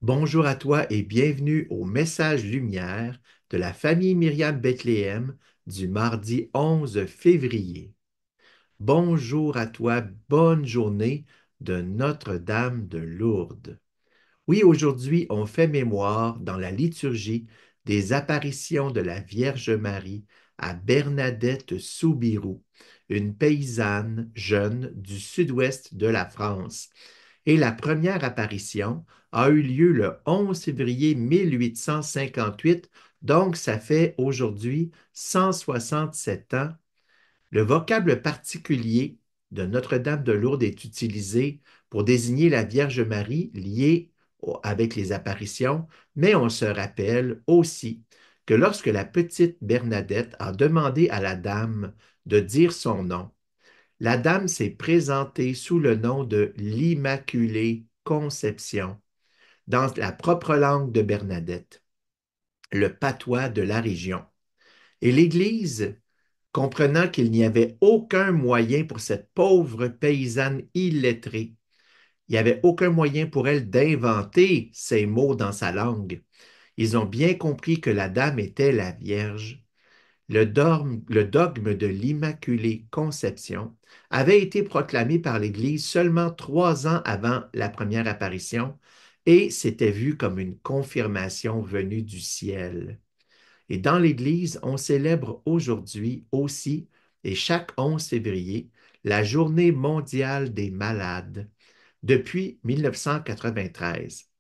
Bonjour à toi et bienvenue au Message Lumière de la famille Myriam Bethléem du mardi 11 février. Bonjour à toi, bonne journée de Notre-Dame de Lourdes. Oui, aujourd'hui, on fait mémoire dans la liturgie des apparitions de la Vierge Marie à Bernadette Soubirous, une paysanne jeune du sud-ouest de la France. Et la première apparition a eu lieu le 11 février 1858, donc ça fait aujourd'hui 167 ans. Le vocable particulier de Notre-Dame de Lourdes est utilisé pour désigner la Vierge Marie liée avec les apparitions, mais on se rappelle aussi que lorsque la petite Bernadette a demandé à la dame de dire son nom, la dame s'est présentée sous le nom de l'Immaculée Conception, dans la propre langue de Bernadette, le patois de la région. Et l'Église, comprenant qu'il n'y avait aucun moyen pour cette pauvre paysanne illettrée, il n'y avait aucun moyen pour elle d'inventer ces mots dans sa langue. Ils ont bien compris que la dame était la Vierge. Le dogme de l'Immaculée Conception avait été proclamé par l'Église seulement 3 ans avant la première apparition et s'était vu comme une confirmation venue du ciel. Et dans l'Église, on célèbre aujourd'hui aussi, et chaque 11 février, la Journée mondiale des malades depuis 1993.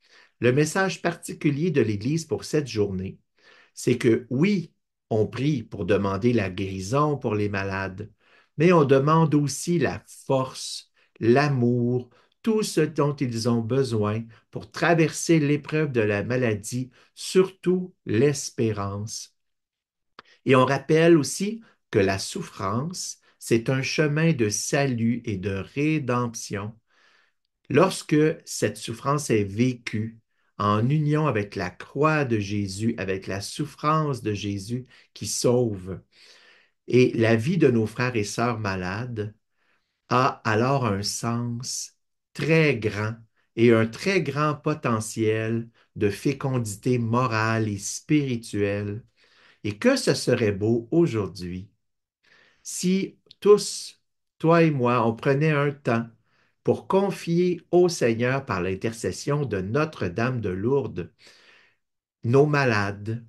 Le message particulier de l'Église pour cette journée, c'est que oui, on prie pour demander la guérison pour les malades, mais on demande aussi la force, l'amour, tout ce dont ils ont besoin pour traverser l'épreuve de la maladie, surtout l'espérance. Et on rappelle aussi que la souffrance, c'est un chemin de salut et de rédemption. Lorsque cette souffrance est vécue en union avec la croix de Jésus, avec la souffrance de Jésus qui sauve, et la vie de nos frères et sœurs malades a alors un sens très grand et un très grand potentiel de fécondité morale et spirituelle. Et que ce serait beau aujourd'hui si tous, toi et moi, on prenait un temps pour confier au Seigneur par l'intercession de Notre-Dame de Lourdes nos malades.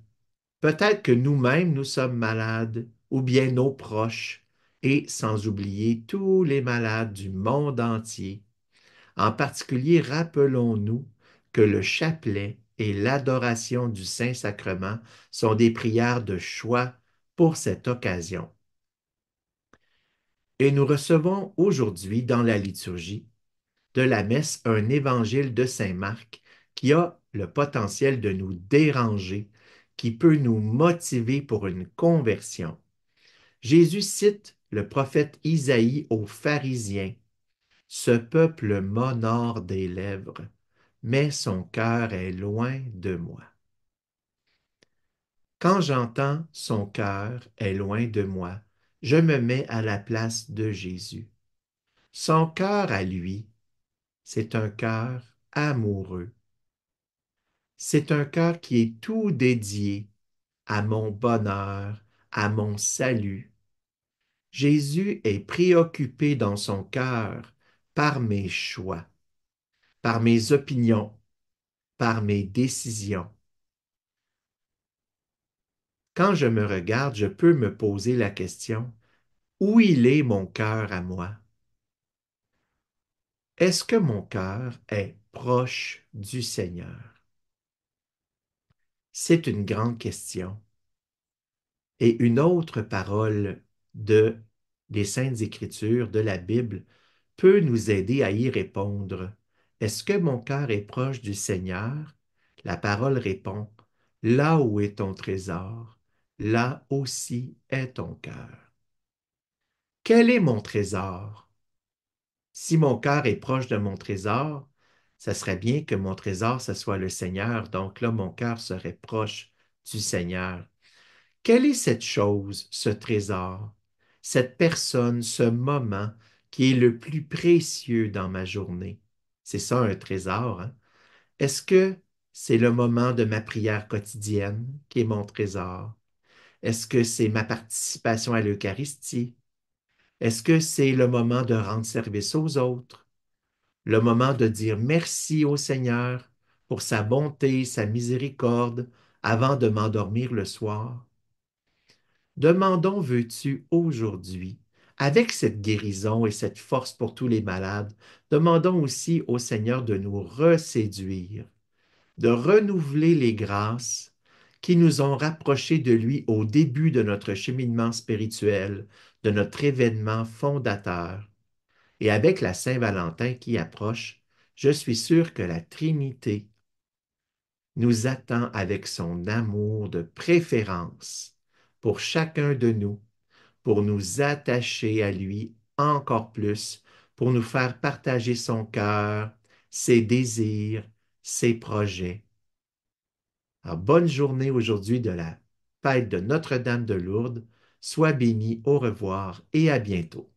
Peut-être que nous-mêmes nous sommes malades, ou bien nos proches, et sans oublier tous les malades du monde entier. En particulier, rappelons-nous que le chapelet et l'adoration du Saint-Sacrement sont des prières de choix pour cette occasion. Et nous recevons aujourd'hui dans la liturgie de la messe un évangile de Saint Marc qui a le potentiel de nous déranger, qui peut nous motiver pour une conversion. Jésus cite le prophète Isaïe aux pharisiens. Ce peuple m'honore des lèvres, mais son cœur est loin de moi. Quand j'entends son cœur est loin de moi, je me mets à la place de Jésus. Son cœur à lui, c'est un cœur amoureux. C'est un cœur qui est tout dédié à mon bonheur, à mon salut. Jésus est préoccupé dans son cœur par mes choix, par mes opinions, par mes décisions. Quand je me regarde, je peux me poser la question, où il est mon cœur à moi? Est-ce que mon cœur est proche du Seigneur? C'est une grande question. Et une autre parole de des Saintes Écritures, de la Bible, peut nous aider à y répondre. Est-ce que mon cœur est proche du Seigneur? La parole répond, là où est ton trésor, là aussi est ton cœur. Quel est mon trésor? Si mon cœur est proche de mon trésor, ça serait bien que mon trésor, ce soit le Seigneur. Donc là, mon cœur serait proche du Seigneur. Quelle est cette chose, ce trésor, cette personne, ce moment qui est le plus précieux dans ma journée? C'est ça un trésor, hein? Est-ce que c'est le moment de ma prière quotidienne qui est mon trésor? Est-ce que c'est ma participation à l'Eucharistie? Est-ce que c'est le moment de rendre service aux autres? Le moment de dire merci au Seigneur pour sa bonté, sa miséricorde avant de m'endormir le soir? Demandons, veux-tu, aujourd'hui, avec cette guérison et cette force pour tous les malades, demandons aussi au Seigneur de nous reséduire, de renouveler les grâces qui nous ont rapprochés de lui au début de notre cheminement spirituel, de notre événement fondateur. Et avec la Saint-Valentin qui approche, je suis sûr que la Trinité nous attend avec son amour de préférence pour chacun de nous, pour nous attacher à lui encore plus, pour nous faire partager son cœur, ses désirs, ses projets. Alors, bonne journée aujourd'hui de la fête de Notre-Dame de Lourdes. Sois béni, au revoir et à bientôt.